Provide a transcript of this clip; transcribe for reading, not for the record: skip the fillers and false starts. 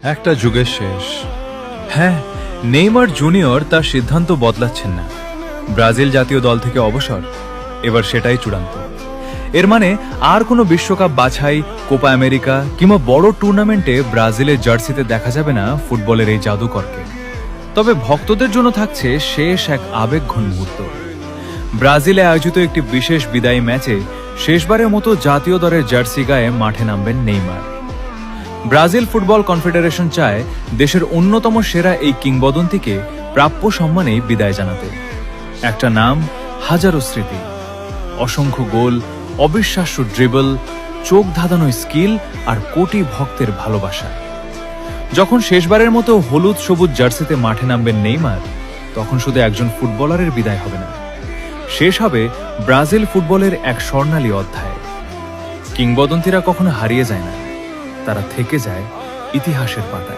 একটা যুগের শেষ। হ্যাঁ, নেইমার জুনিয়র তার সিদ্ধান্ত বদলাচ্ছেন না। ব্রাজিল জাতীয় দল থেকে অবসর, এবার সেটাই চূড়ান্ত। এর মানে আর কোনো বিশ্বকাপ বাছাই, কোপা আমেরিকা কিংবা বড় টুর্নামেন্টে ব্রাজিলের জার্সিতে দেখা যাবে না ফুটবলের এই জাদুকরকে। তবে ভক্তদের জন্য থাকছে শেষ এক আবেগঘন মুহূর্ত। ব্রাজিলে আয়োজিত একটি বিশেষ বিদায়ী ম্যাচে শেষবারের মতো জাতীয় দলের জার্সি গায়ে মাঠে নামবেন নেইমার। ব্রাজিল ফুটবল কনফেডারেশন চায় দেশের অন্যতম সেরা এই কিংবদন্তিকে প্রাপ্য সম্মানেই বিদায় জানাতে। একটা নাম, হাজারো স্মৃতি, অসংখ্য গোল, অবিশ্বাস্য ড্রিবল, চোখ ধাঁধানো স্কিল আর কোটি ভক্তের ভালোবাসা। যখন শেষবারের মতো হলুদ সবুজ জার্সিতে মাঠে নামবেন নেইমার, তখন শুধু একজন ফুটবলারের বিদায় হবে না, শেষ হবে ব্রাজিল ফুটবলের এক স্বর্ণালী অধ্যায়। কিংবদন্তিরা কখনো হারিয়ে যায় না, তারা থেকে যায় ইতিহাসের পাতায়।